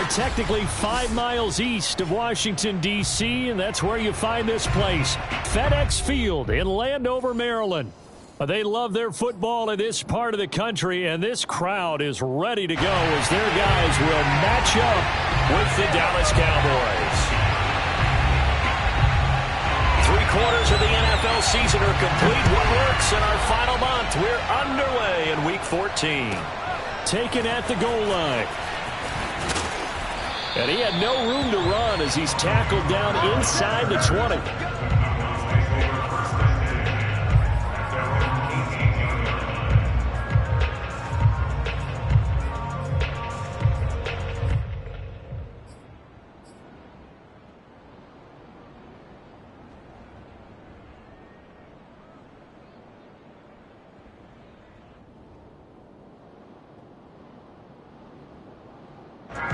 are technically 5 miles east of Washington, D.C., and that's where you find this place, FedEx Field in Landover, Maryland. They love their football in this part of the country, and this crowd is ready to go as their guys will match up with the Dallas Cowboys. 3/4 of the NFL season are complete. What works in our final month? We're underway in Week 14. Taken at the goal line. And he had no room to run as he's tackled down inside the 20.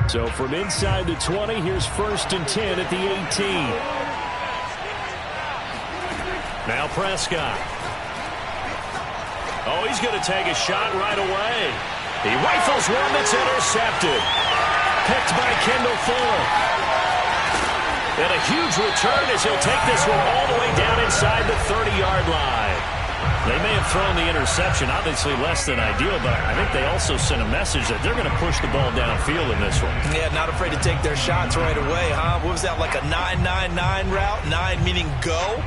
So from inside the 20, here's 1st and 10 at the 18. Now Prescott. Oh, he's going to take a shot right away. He rifles one that's intercepted. Picked by Kendall Fuller. And a huge return as he'll take this one all the way down inside the 30-yard line. They may have thrown the interception, obviously less than ideal, but I think they also sent a message that they're going to push the ball downfield in this one. Yeah, not afraid to take their shots right away, huh? What was that, like a 9-9-9 route? 9 meaning go?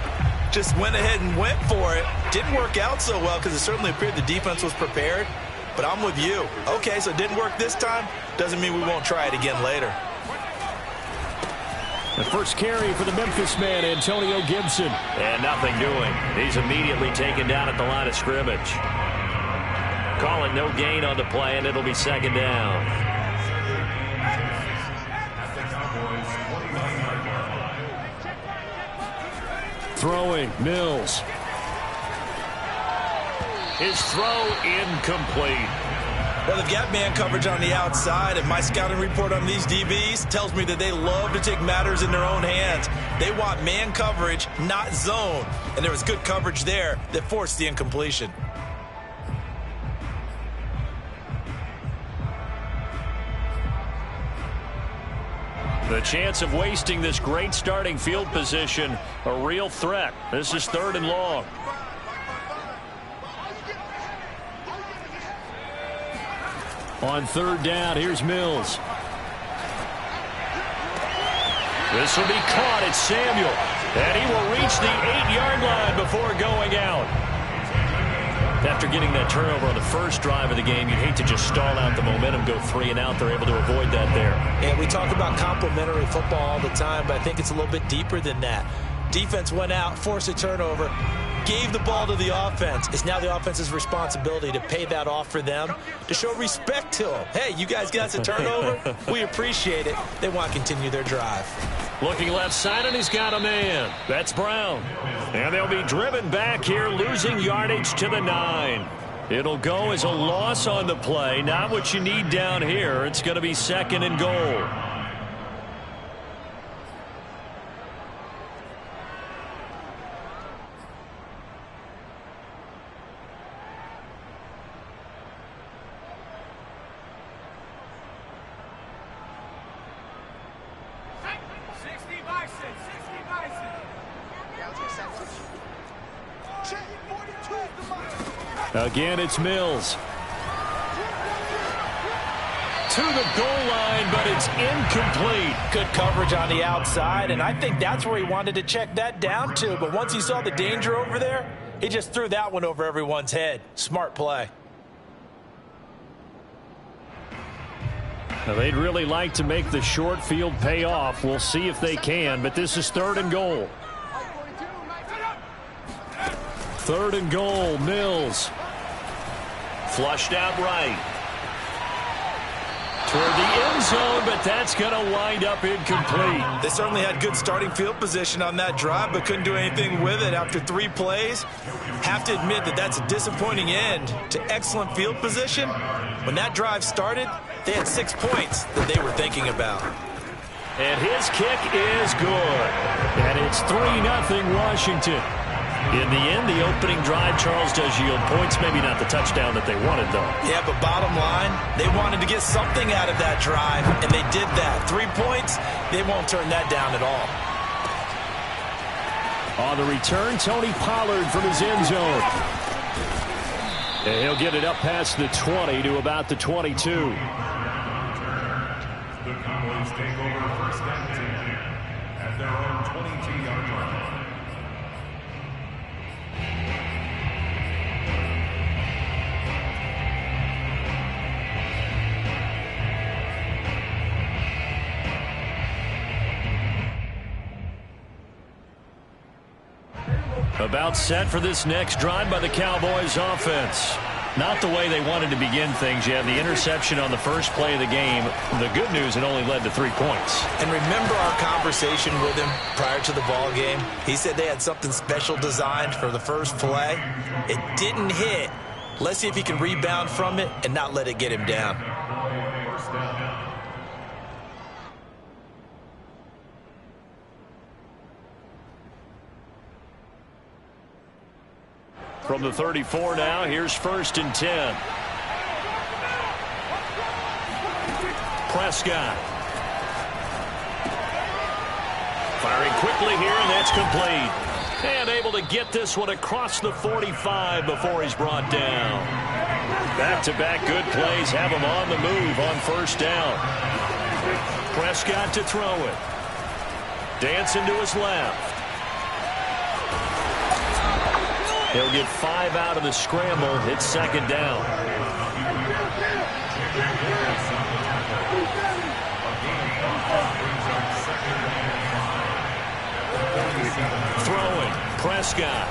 Just went ahead and went for it. Didn't work out so well because it certainly appeared the defense was prepared, but I'm with you. Okay, so it didn't work this time. Doesn't mean we won't try it again later. The first carry for the Memphis man, Antonio Gibson. And nothing doing. He's immediately taken down at the line of scrimmage. Calling no gain on the play, and it'll be 2nd down. Throwing, Mills. His throw incomplete. Well, they've got man coverage on the outside, and my scouting report on these DBs tells me that they love to take matters in their own hands. They want man coverage, not zone. And there was good coverage there that forced the incompletion. The chance of wasting this great starting field position, a real threat. This is 3rd and long. On 3rd down, here's Mills. This will be caught at Samuel. And he will reach the 8-yard line before going out. After getting that turnover on the first drive of the game, you'd hate to just stall out the momentum, go 3 and out. They're able to avoid that there. Yeah, we talk about complementary football all the time, but I think it's a little bit deeper than that. Defense went out, forced a turnover, gave the ball to the offense. It's now the offense's responsibility to pay that off for them, to show respect to them. Hey, you guys got us a turnover. We appreciate it. They want to continue their drive. Looking left side, and he's got a man. That's Brown. And they'll be driven back here, losing yardage to the 9. It'll go as a loss on the play. Not what you need down here. It's going to be 2nd and goal. Again, it's Mills. To the goal line, but it's incomplete. Good coverage on the outside, and I think that's where he wanted to check that down to. But once he saw the danger over there, he just threw that one over everyone's head. Smart play. Now, they'd really like to make the short field pay off. We'll see if they can, but this is 3rd and goal. 3rd and goal, Mills. Flushed out right. Toward the end zone, but that's going to wind up incomplete. They certainly had good starting field position on that drive, but couldn't do anything with it after 3 plays. Have to admit that that's a disappointing end to excellent field position. When that drive started, they had 6 points that they were thinking about. And his kick is good. And it's 3-0 Washington. In the end, the opening drive, Charles, does yield points. Maybe not the touchdown that they wanted, though. Yeah, but bottom line, they wanted to get something out of that drive, and they did that. 3 points, they won't turn that down at all. On the return, Tony Pollard from his end zone. And he'll get it up past the 20 to about the 22. The Cowboys take over first and 10 at their own 22-yard line. About set for this next drive by the Cowboys offense. Not the way they wanted to begin things. You have the interception on the first play of the game. The good news, it only led to 3 points. And remember our conversation with him prior to the ball game? He said they had something special designed for the first play. It didn't hit. Let's see if he can rebound from it and not let it get him down. From the 34 now, here's 1st and 10. Prescott. Firing quickly here, and that's complete. And able to get this one across the 45 before he's brought down. Back-to-back good plays have him on the move on 1st down. Prescott to throw it. Dancing to his left. He'll get 5 out of the scramble. It's 2nd down. Throwing. Prescott.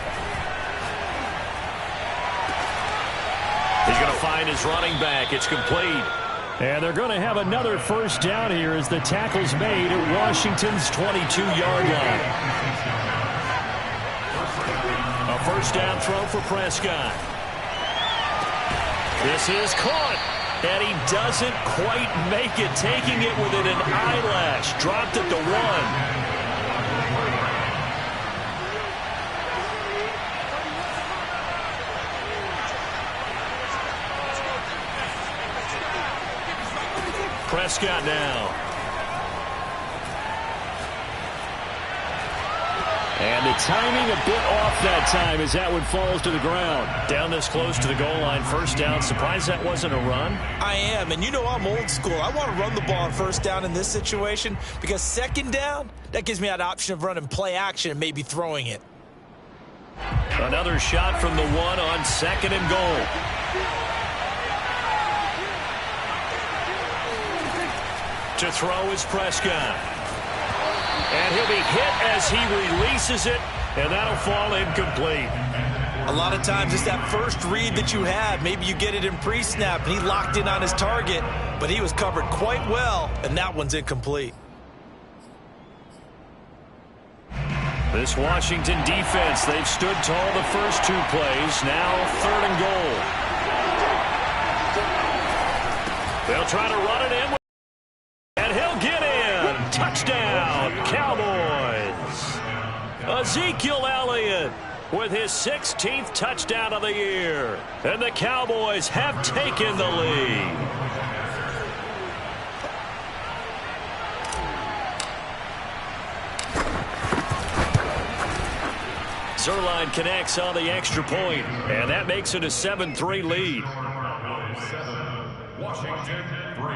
He's going to find his running back. It's complete. And they're going to have another 1st down here as the tackle's made at Washington's 22-yard line. A 1st down throw for Prescott. This is caught. And he doesn't quite make it, taking it within an eyelash. Dropped at the 1. Prescott now. And the timing a bit off that time as that one falls to the ground. Down this close to the goal line, 1st down. Surprised that wasn't a run? I am, and you know I'm old school. I want to run the ball on 1st down in this situation because 2nd down, that gives me that option of running play action and maybe throwing it. Another shot from the 1 on 2nd and goal. To throw is Prescott. And he'll be hit as he releases it, and that'll fall incomplete. A lot of times it's that first read that you have. Maybe you get it in pre-snap, and he locked in on his target, but he was covered quite well, and that one's incomplete. This Washington defense, they've stood tall the first 2 plays. Now 3rd and goal. They'll try to run it in. And he'll get in. Touchdown, Cowboys. Ezekiel Elliott with his 16th touchdown of the year. And the Cowboys have taken the lead. Zerline connects on the extra point, and that makes it a 7-3 lead. Washington 3.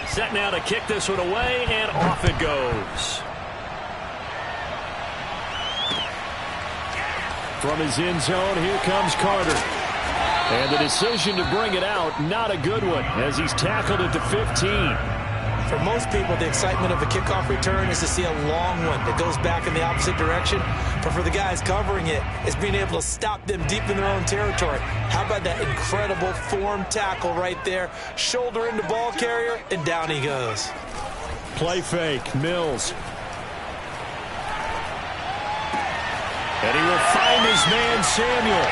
Set now to kick this one away, and off it goes. From his end zone, here comes Carter. And the decision to bring it out, not a good one, as he's tackled at the 15. For most people, the excitement of a kickoff return is to see a long one that goes back in the opposite direction. But for the guys covering it, it's being able to stop them deep in their own territory. How about that incredible form tackle right there? Shoulder into ball carrier, and down he goes. Play fake, Mills. And he will find his man, Samuel.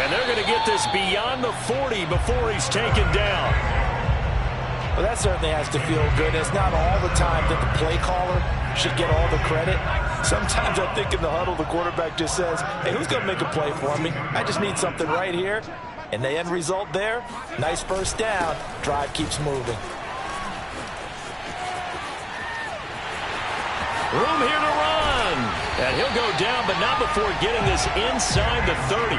And they're going to get this beyond the 40 before he's taken down. Well, that certainly has to feel good. It's not all the time that the play caller should get all the credit. Sometimes I think in the huddle, the quarterback just says, hey, who's going to make a play for me? I just need something right here. And the end result there, nice first down. Drive keeps moving. Room here to run. And he'll go down, but not before getting this inside the 30.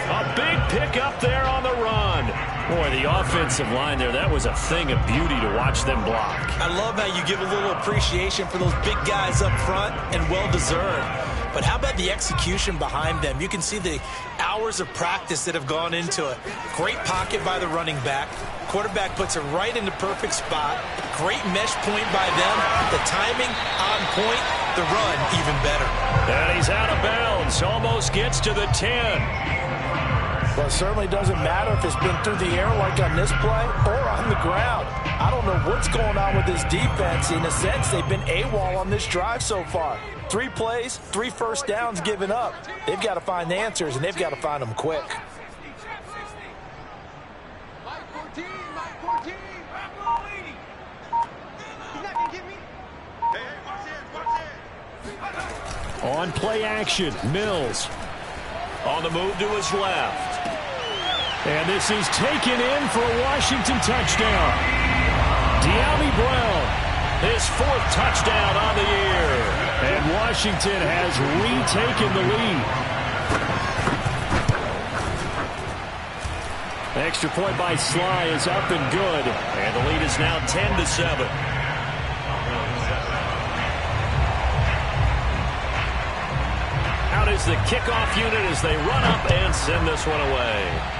A big pickup there on the run. Boy, the offensive line there, that was a thing of beauty to watch them block. I love how you give a little appreciation for those big guys up front, and well-deserved. But how about the execution behind them? You can see the hours of practice that have gone into it. Great pocket by the running back. Quarterback puts it right in the perfect spot. Great mesh point by them. The timing on point. The run even better. And he's out of bounds. Almost gets to the 10. Well, it certainly doesn't matter if it's been through the air like on this play or on the ground. I don't know what's going on with this defense. In a sense, they've been AWOL on this drive so far. 3 plays, 3 first downs given up. They've got to find the answers, and they've got to find them quick. On play action, Mills. On the move to his left. And this is taken in for a Washington touchdown. De'Ami Brown, his 4th touchdown on the year. And Washington has retaken the lead. Extra point by Sly is up and good. And the lead is now 10-7. Out is the kickoff unit as they run up and send this one away.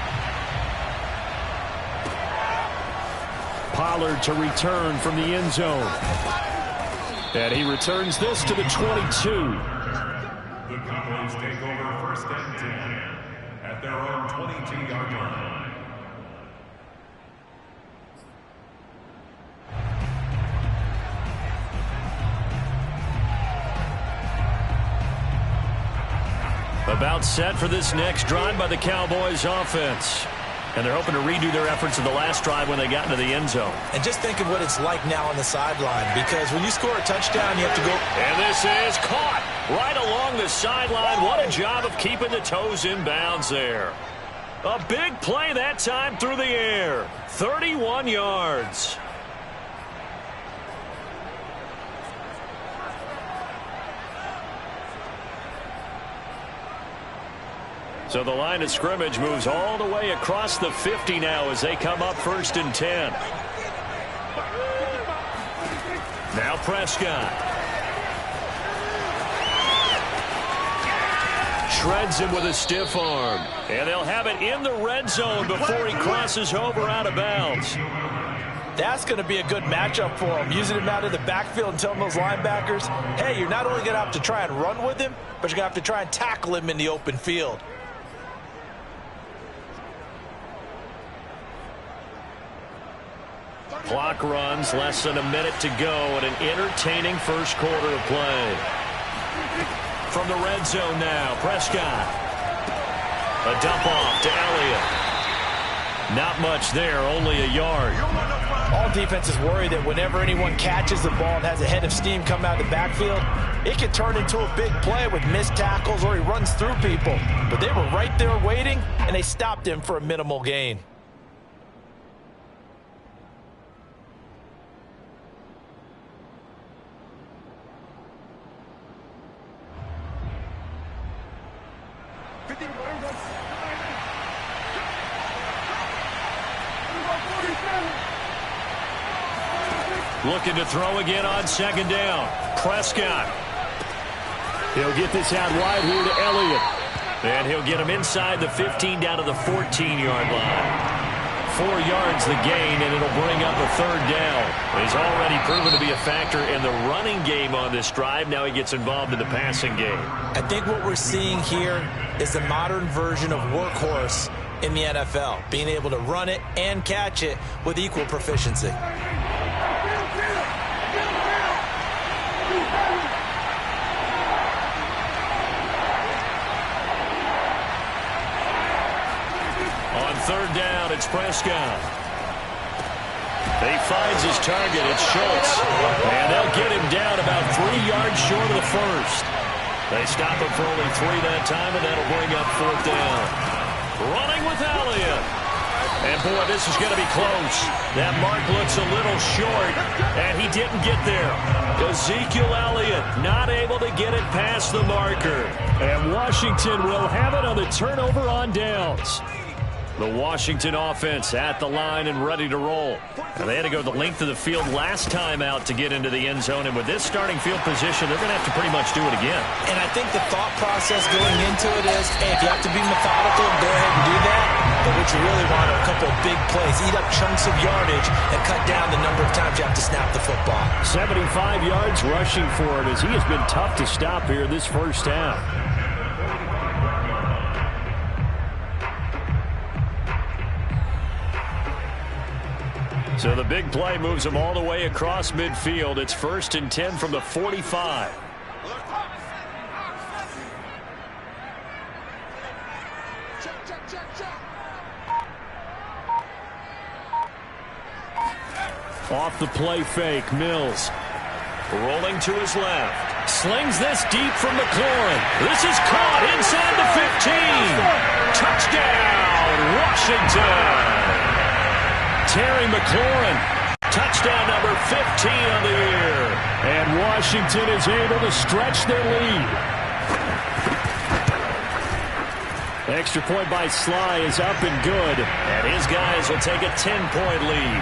Pollard to return from the end zone. And he returns this to the 22. The Cowboys take over first and 10 at their own 22-yard line. About set for this next drive by the Cowboys offense. And they're hoping to redo their efforts of the last drive when they got into the end zone. And just think of what it's like now on the sideline, because when you score a touchdown, you have to go. And this is caught right along the sideline. What a job of keeping the toes in bounds there. A big play that time through the air. 31 yards. So the line of scrimmage moves all the way across the 50 now as they come up first and 10. Now Prescott. Shreds him with a stiff arm. And they'll have it in the red zone before he crosses over out of bounds. That's going to be a good matchup for him, using him out of the backfield and telling those linebackers, hey, you're not only going to have to try and run with him, but you're going to have to try and tackle him in the open field. Clock runs, less than a minute to go, and an entertaining first quarter of play. From the red zone now, Prescott. A dump off to Elliott. Not much there, only a yard. All defenses worry that whenever anyone catches the ball and has a head of steam come out of the backfield, it can turn into a big play with missed tackles or he runs through people. But they were right there waiting, and they stopped him for a minimal gain. Looking to throw again on second down. Prescott. He'll get this out wide here to Elliott. And he'll get him inside the 15 down to the 14-yard line. 4 yards the gain, and it'll bring up a third down. He's already proven to be a factor in the running game on this drive. Now he gets involved in the passing game. I think what we're seeing here is the modern version of workhorse in the NFL, being able to run it and catch it with equal proficiency. On third down, it's Prescott. He finds his target. It's Schultz. And they'll get him down about 3 yards short of the first. They stop him for only 3 that time, and that'll bring up 4th down. Running with Elliott. And, boy, this is going to be close. That mark looks a little short, and he didn't get there. Ezekiel Elliott not able to get it past the marker. And Washington will have it on the turnover on downs. The Washington offense at the line and ready to roll. And they had to go the length of the field last time out to get into the end zone. And with this starting field position, they're going to have to pretty much do it again. And I think the thought process going into it is, hey, if you have to be methodical, go ahead and do that. But what you really want are a couple of big plays. Eat up chunks of yardage and cut down the number of times you have to snap the football. 75 yards rushing for him as he has been tough to stop here this first half. So the big play moves him all the way across midfield. It's 1st and 10 from the 45. Off the play fake, Mills. Rolling to his left. Slings this deep from McLaurin. This is caught inside the 15. Touchdown, Washington. Terry McLaurin, touchdown number 15 on the year. And Washington is able to stretch their lead. Extra point by Sly is up and good. And his guys will take a 10-point lead.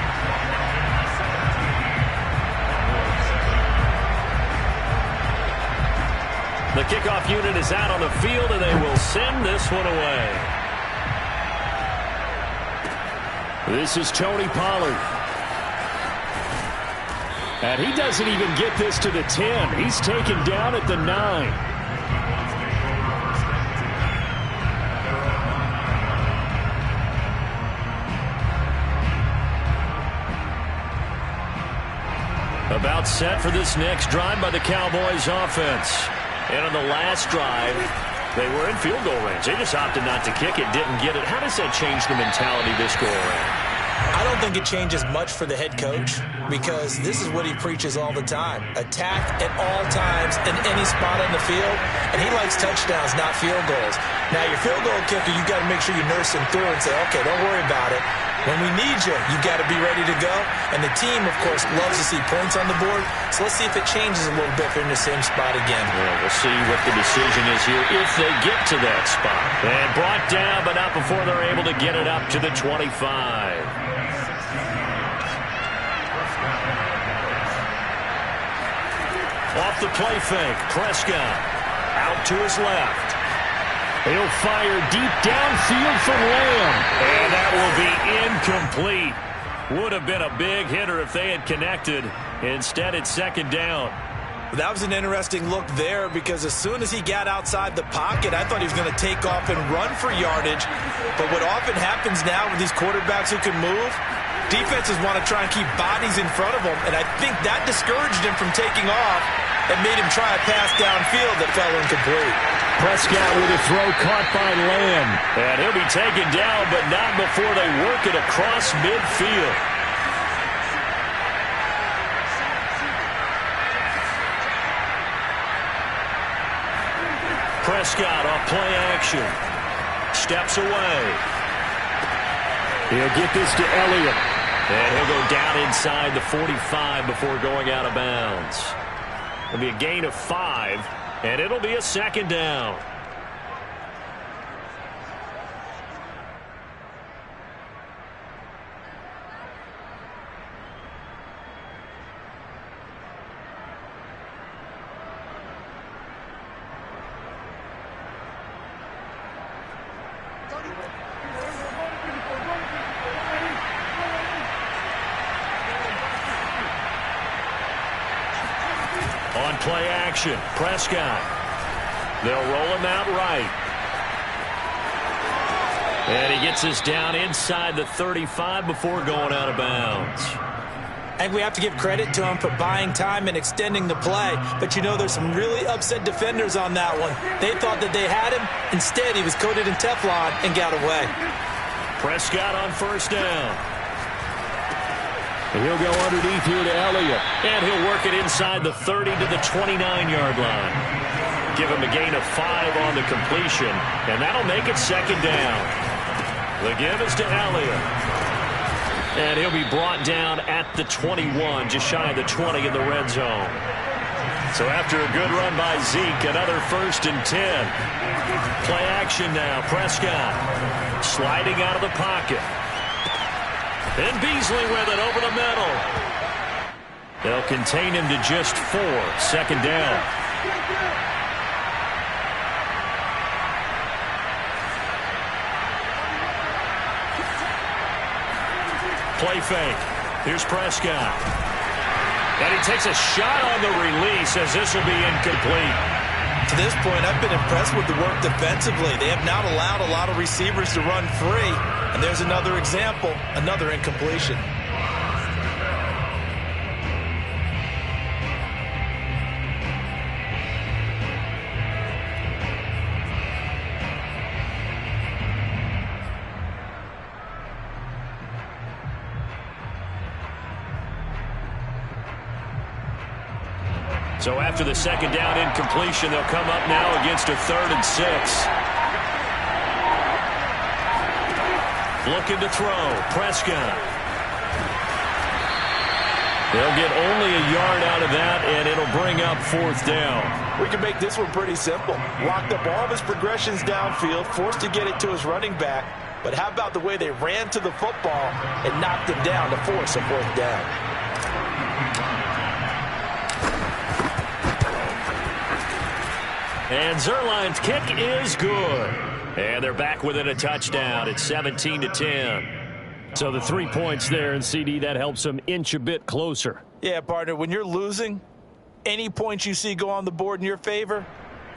The kickoff unit is out on the field, and they will send this one away. This is Tony Pollard. And he doesn't even get this to the 10. He's taken down at the 9. About set for this next drive by the Cowboys offense. And on the last drive, they were in field goal range. They just opted not to kick it, didn't get it. How does that change the mentality this go around? I don't think it changes much for the head coach because this is what he preaches all the time. Attack at all times in any spot on the field, and he likes touchdowns, not field goals. Now, your field goal kicker, you got to make sure you nurse him through and say, okay, don't worry about it. When we need you, you've got to be ready to go. And the team, of course, loves to see points on the board. So let's see if it changes a little bit if they're in the same spot again. Well, we'll see what the decision is here if they get to that spot. And brought down, but not before they're able to get it up to the 25. Off the play fake, Prescott out to his left. He'll fire deep downfield for Lamb. And that will be incomplete. Would have been a big hitter if they had connected. Instead, it's 2nd down. That was an interesting look there because as soon as he got outside the pocket, I thought he was going to take off and run for yardage. But what often happens now with these quarterbacks who can move, defenses want to try and keep bodies in front of them. And I think that discouraged him from taking off and made him try a pass downfield that fell incomplete. Prescott with a throw caught by Lamb. And he'll be taken down, but not before they work it across midfield. Prescott off play action. Steps away. He'll get this to Elliott. And he'll go down inside the 45 before going out of bounds. It'll be a gain of 5, and it'll be a 2nd down. On play action, Prescott. They'll roll him out right. And he gets us down inside the 35 before going out of bounds. And we have to give credit to him for buying time and extending the play. But, you know, there's some really upset defenders on that one. They thought that they had him. Instead, he was coated in Teflon and got away. Prescott on 1st down. And he'll go underneath here to Elliott. And he'll work it inside the 30 to the 29-yard line. Give him a gain of 5 on the completion. And that'll make it second down. The give is to Elliott. And he'll be brought down at the 21, just shy of the 20 in the red zone. So after a good run by Zeke, another 1st and 10. Play action now. Prescott sliding out of the pocket. And Beasley with it over the middle. They'll contain him to just 4. Second down. Play fake. Here's Prescott. And he takes a shot on the release as this will be incomplete. To this point, I've been impressed with the work defensively. They have not allowed a lot of receivers to run free. And there's another example, another incompletion. So after the second down incompletion, they'll come up now against a 3rd and 6. Looking to throw. Prescott. They'll get only a yard out of that, and it'll bring up 4th down. We can make this one pretty simple. Locked up all of his progressions downfield, forced to get it to his running back. But how about the way they ran to the football and knocked him down to force a 4th down? And Zerline's kick is good. And they're back within a touchdown. It's 17-10. So the 3 points there, and CD, that helps them inch a bit closer. Yeah, partner, when you're losing, any points you see go on the board in your favor,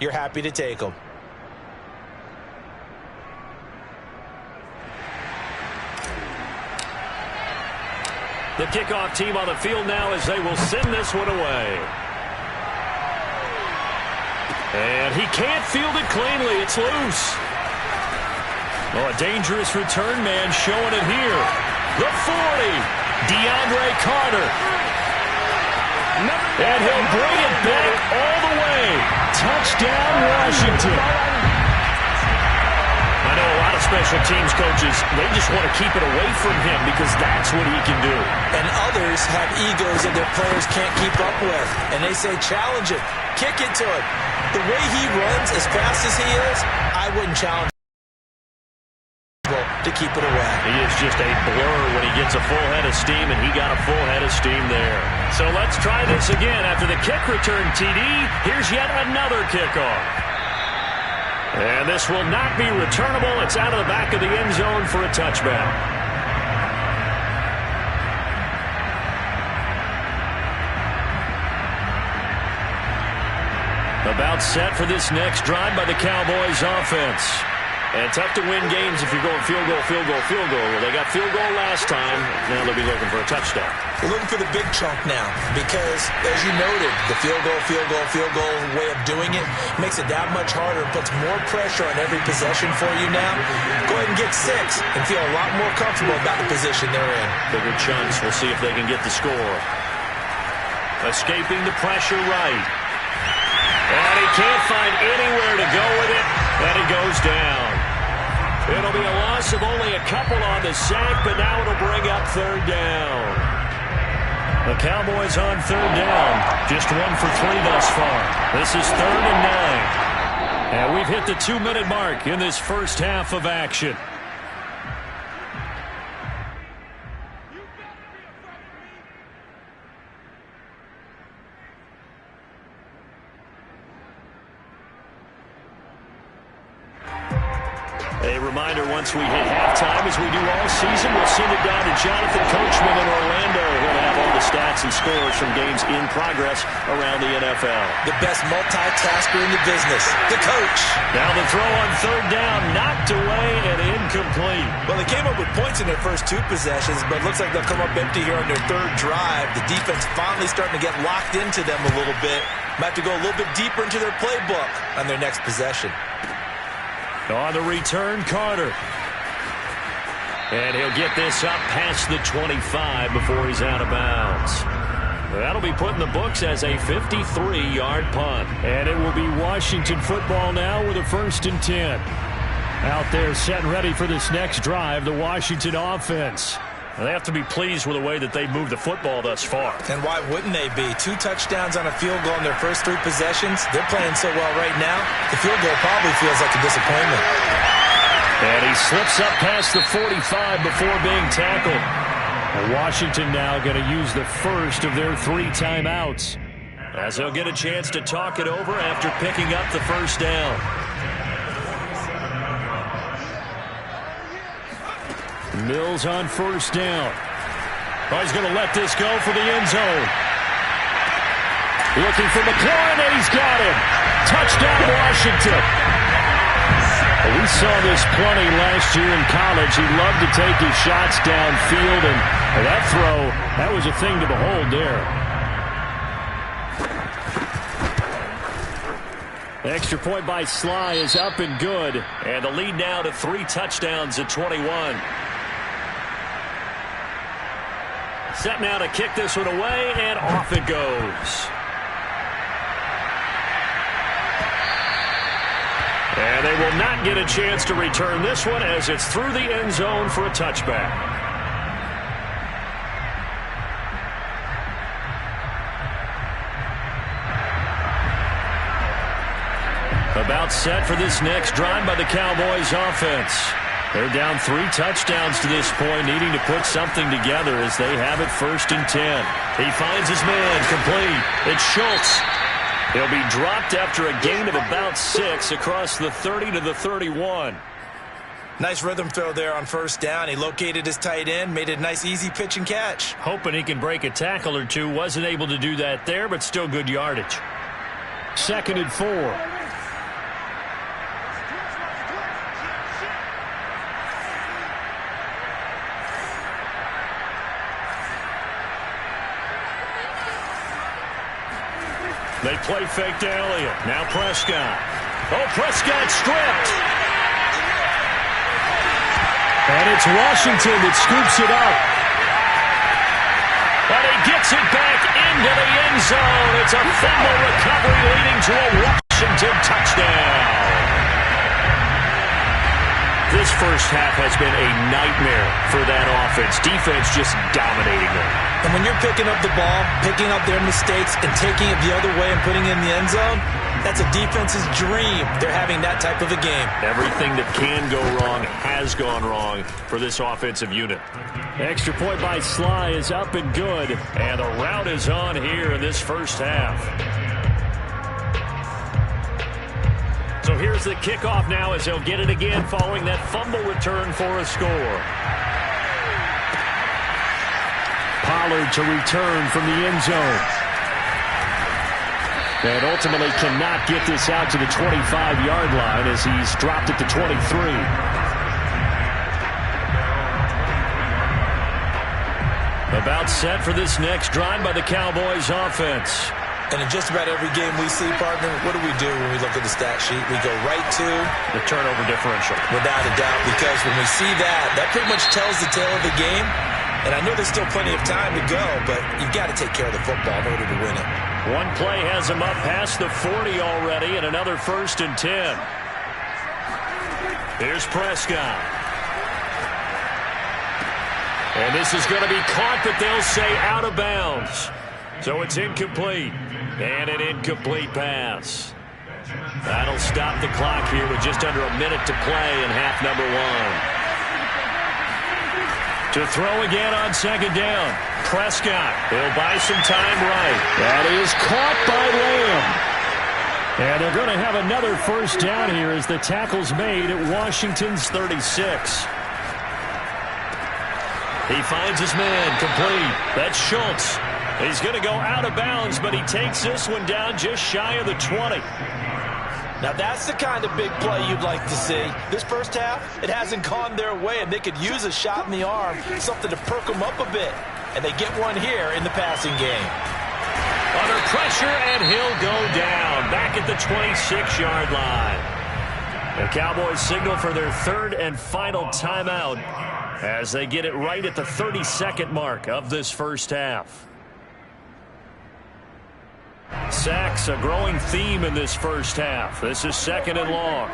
you're happy to take them. The kickoff team on the field now as they will send this one away. And he can't field it cleanly. It's loose. Oh, a dangerous return man showing it here. The 40, DeAndre Carter. And he'll bring it back all the way. Touchdown, Washington. I know a lot of special teams coaches, they just want to keep it away from him because that's what he can do. And others have egos that their players can't keep up with. And they say, challenge it. Kick it to him. The way he runs as fast as he is, I wouldn't challenge him to keep it away. He is just a blur when he gets a full head of steam, and he got a full head of steam there. So let's try this again. After the kick return TD, here's yet another kickoff. And this will not be returnable. It's out of the back of the end zone for a touchback. About set for this next drive by the Cowboys offense. And tough to win games if you're going field goal, field goal, field goal. Well, they got field goal last time. Now they'll be looking for a touchdown. They're looking for the big chunk now because, as you noted, the field goal way of doing it makes it that much harder and puts more pressure on every possession for you now. Go ahead and get 6 and feel a lot more comfortable about the position they're in. Bigger chunks. We'll see if they can get the score. Escaping the pressure right. And he can't find anywhere to go with it, and it goes down. It'll be a loss of only a couple on the sack, but now it'll bring up 3rd down. The Cowboys on 3rd down. Just 1 for 3 thus far. This is 3rd and 9. And we've hit the 2-minute mark in this first half of action. A reminder, once we hit halftime, as we do all season, we'll send it down to Jonathan Coachman in Orlando. He'll have all the stats and scores from games in progress around the NFL. The best multitasker in the business, the coach. Now the throw on 3rd down, knocked away and incomplete. Well, they came up with points in their first 2 possessions, but it looks like they'll come up empty here on their 3rd drive. The defense finally starting to get locked into them a little bit. Might have to go a little bit deeper into their playbook on their next possession. On the return, Carter. And he'll get this up past the 25 before he's out of bounds. That'll be put in the books as a 53-yard punt. And it will be Washington football now with a 1st and 10. Out there set and ready for this next drive, the Washington offense. They have to be pleased with the way that they've moved the football thus far. And why wouldn't they be? 2 touchdowns on a field goal in their first 3 possessions. They're playing so well right now, the field goal probably feels like a disappointment. And he slips up past the 45 before being tackled. Washington now going to use the first of their 3 timeouts, as they'll get a chance to talk it over after picking up the first down. Mills on 1st down. Oh, he's going to let this go for the end zone. Looking for McLaurin, and he's got him. Touchdown, Washington. We saw this plenty last year in college. He loved to take his shots downfield, and that throw, that was a thing to behold there. The extra point by Sly is up and good, and the lead now to 3 touchdowns at 21. Set now to kick this one away, and off it goes. And they will not get a chance to return this one as it's through the end zone for a touchback. About set for this next drive by the Cowboys offense. They're down 3 touchdowns to this point, needing to put something together as they have it 1st and 10. He finds his man, complete. It's Schultz. He'll be dropped after a gain of about 6 across the 30 to the 31. Nice rhythm throw there on 1st down. He located his tight end, made it a nice easy pitch and catch. Hoping he can break a tackle or 2. Wasn't able to do that there, but still good yardage. 2nd and 4. They play fake to Elliott. Now Prescott. Oh, Prescott stripped. And it's Washington that scoops it up. But he gets it back into the end zone. It's a fumble recovery leading to a Washington touchdown. This first half has been a nightmare for that offense. Defense just dominating them. And when you're picking up the ball, picking up their mistakes, and taking it the other way and putting it in the end zone, that's a defense's dream. They're having that type of a game. Everything that can go wrong has gone wrong for this offensive unit. Extra point by Sly is up and good. And the route is on here in this first half. So here's the kickoff now as they'll get it again following that fumble return for a score. Pollard to return from the end zone. And ultimately cannot get this out to the 25-yard line as he's dropped at the 23. About set for this next drive by the Cowboys offense. And in just about every game we see, partner, what do we do when we look at the stat sheet? We go right to the turnover differential. Without a doubt, because when we see that, that pretty much tells the tale of the game. And I know there's still plenty of time to go, but you've got to take care of the football in order to win it. One play has him up past the 40 already, and another 1st and 10. Here's Prescott. And this is going to be caught, but they'll say out of bounds. So it's incomplete. And an incomplete pass. That'll stop the clock here with just under a minute to play in half number 1. To throw again on 2nd down. Prescott. He'll buy some time right. That is caught by Lamb. And they're going to have another 1st down here as the tackle's made at Washington's 36. He finds his man, complete. That's Schultz. He's going to go out of bounds, but he takes this one down just shy of the 20. Now that's the kind of big play you'd like to see. This first half, it hasn't gone their way, and they could use a shot in the arm, something to perk them up a bit. And they get one here in the passing game. Under pressure, and he'll go down, back at the 26-yard line. The Cowboys signal for their third and final timeout as they get it right at the 32nd mark of this first half. Sacks, a growing theme in this first half. This is 2nd and long.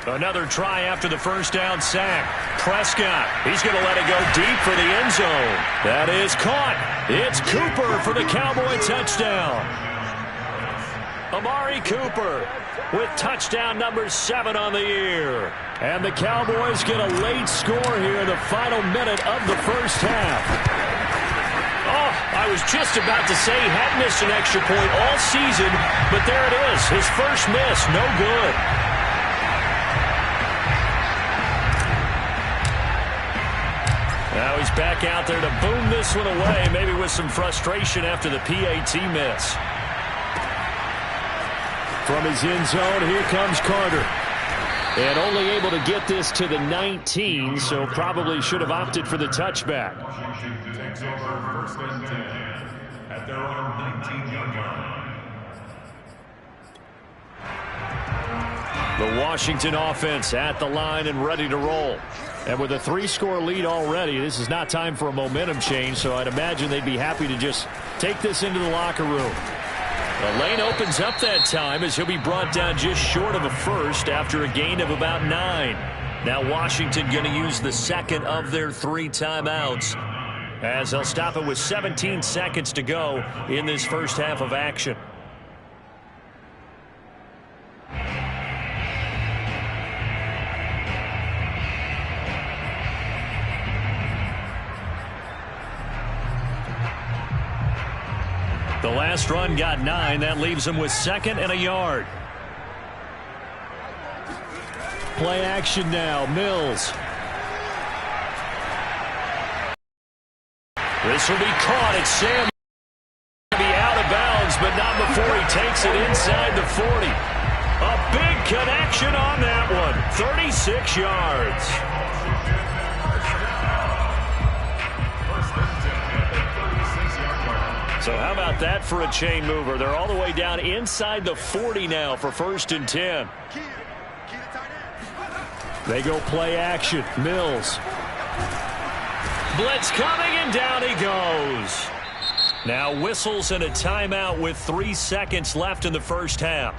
Another try after the first down sack. Prescott, he's going to let it go deep for the end zone. That is caught. It's Cooper for the Cowboy touchdown. Amari Cooper with touchdown number 7 on the year. And the Cowboys get a late score here in the final minute of the first half. Oh, I was just about to say he hadn't missed an extra point all season, but there it is. His first miss, no good. Now he's back out there to boom this one away, maybe with some frustration after the PAT miss. From his end zone, here comes Carter. And only able to get this to the 19, so probably should have opted for the touchback. Washington takes over 1st and 10 at their own 19-yard line. The Washington offense at the line and ready to roll. And with a 3-score lead already, this is not time for a momentum change, so I'd imagine they'd be happy to just take this into the locker room. The lane opens up that time as he'll be brought down just short of a first after a gain of about 9. Now Washington going to use the second of their 3 timeouts as they'll stop it with 17 seconds to go in this first half of action. The last run got 9. That leaves him with 2nd and a yard. Play action now. Mills. This will be caught. It's Sam. Be out of bounds, but not before he takes it inside the 40. A big connection on that one. 36 yards. So how about that for a chain mover? They're all the way down inside the 40 now for 1st and 10. They go play action. Mills. Blitz coming, and down he goes. Now whistles and a timeout with 3 seconds left in the first half.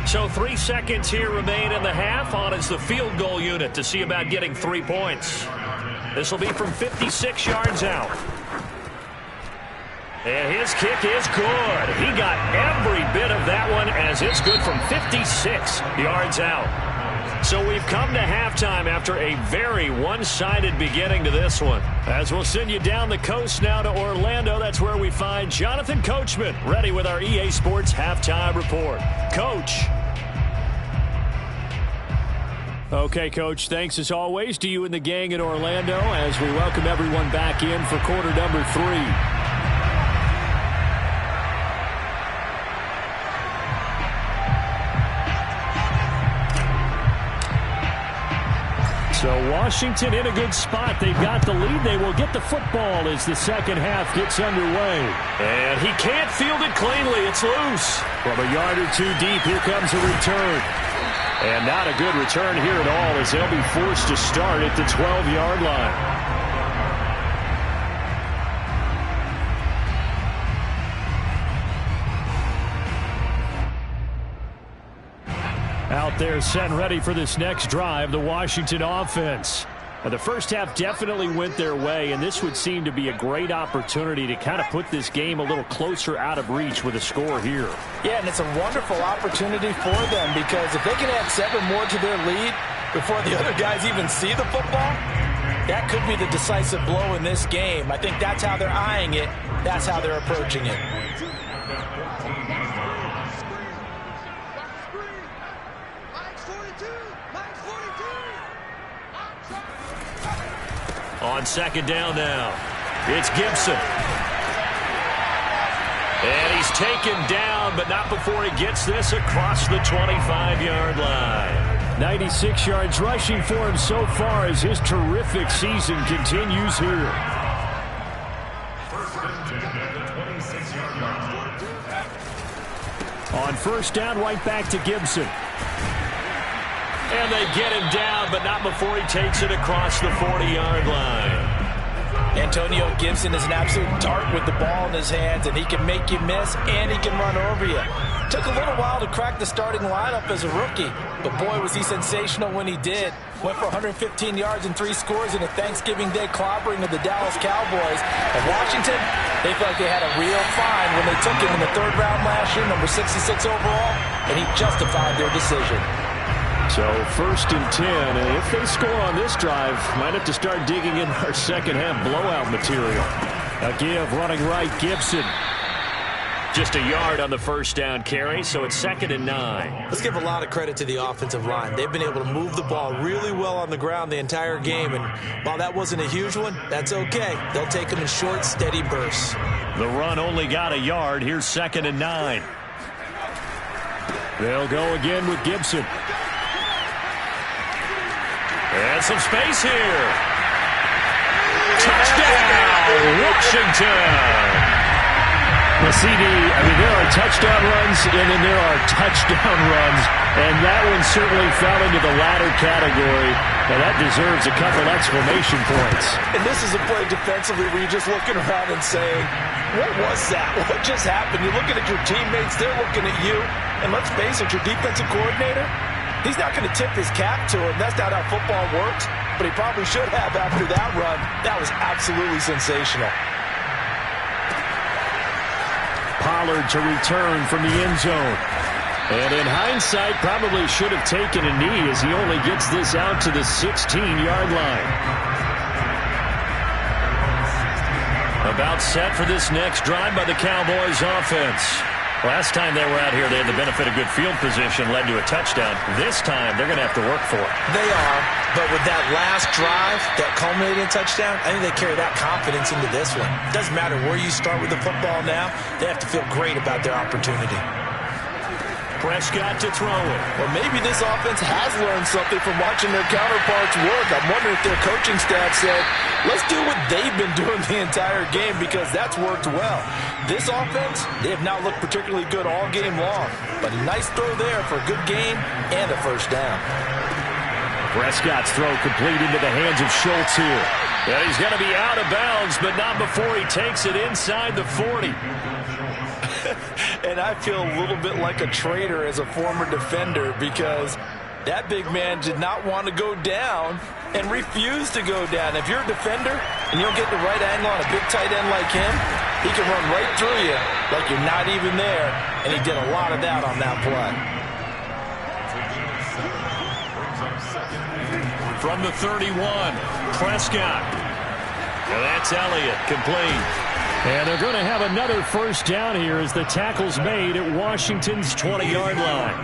So 3 seconds here remain in the half. On is the field goal unit to see about getting 3 points. This will be from 56 yards out. And his kick is good. He got every bit of that one as it's good from 56 yards out. So we've come to halftime after a very one-sided beginning to this one. As we'll send you down the coast now to Orlando, that's where we find Jonathan Coachman ready with our EA Sports Halftime Report. Coach. Okay, Coach, thanks as always to you and the gang in Orlando as we welcome everyone back in for quarter number 3. So Washington in a good spot. They've got the lead. They will get the football as the second half gets underway. And he can't field it cleanly. It's loose. From a yard or 2 deep, here comes a return. And not a good return here at all as they'll be forced to start at the 12-yard line. Out there set and ready for this next drive, the Washington offense. Now, the first half definitely went their way, and this would seem to be a great opportunity to kind of put this game a little closer out of reach with a score here. Yeah, and it's a wonderful opportunity for them because if they can add 7 more to their lead before the other guys even see the football, that could be the decisive blow in this game. I think that's how they're eyeing it. That's how they're approaching it. On second down now, it's Gibson. And he's taken down, but not before he gets this across the 25-yard line. 96 yards rushing for him so far as his terrific season continues here. On first down, right back to Gibson. And they get him down, but not before he takes it across the 40-yard line. Antonio Gibson is an absolute dart with the ball in his hands, and he can make you miss, and he can run over you. Took a little while to crack the starting lineup as a rookie, but boy, was he sensational when he did. Went for 115 yards and 3 scores in a Thanksgiving Day clobbering of the Dallas Cowboys. And Washington, they felt like they had a real find when they took him in the 3rd round last year, number 66 overall, and he justified their decision. So 1st and 10, and if they score on this drive, might have to start digging in our second half blowout material. A give running right, Gibson. Just a yard on the first down carry, so it's 2nd and 9. Let's give a lot of credit to the offensive line. They've been able to move the ball really well on the ground the entire game, and while that wasn't a huge one, that's okay. They'll take them in short, steady bursts. The run only got a yard. Here's 2nd and 9. They'll go again with Gibson. And some space here. Touchdown, Washington. The CD, there are touchdown runs, and then there are touchdown runs, and that one certainly fell into the latter category, and that deserves a couple exclamation points. And this is a play defensively where you're just looking around and saying, what was that? What just happened? You're looking at your teammates, they're looking at you, and let's face it, your defensive coordinator, he's not going to tip his cap to him. That's not how football works, but he probably should have after that run. That was absolutely sensational. Pollard to return from the end zone. And in hindsight, probably should have taken a knee as he only gets this out to the 16-yard line. About set for this next drive by the Cowboys offense. Last time they were out here, they had the benefit of good field position, led to a touchdown. This time, they're going to have to work for it. They are, but with that last drive, that culminating touchdown, I think they carry that confidence into this one. It doesn't matter where you start with the football now, they have to feel great about their opportunity. Prescott to throw it. Well, maybe this offense has learned something from watching their counterparts work. I'm wondering if their coaching staff said, let's do what they've been doing the entire game because that's worked well. This offense, they have not looked particularly good all game long, but a nice throw there for a good game and a first down. Prescott's throw complete into the hands of Schultz here. Yeah, he's going to be out of bounds, but not before he takes it inside the 40. And I feel a little bit like a traitor as a former defender because that big man did not want to go down and refused to go down. If you're a defender and you don't get the right angle on a big tight end like him, he can run right through you like you're not even there, and he did a lot of that on that play. From the 31, Prescott. And that's Elliott, complete. And they're going to have another first down here as the tackle's made at Washington's 20-yard line.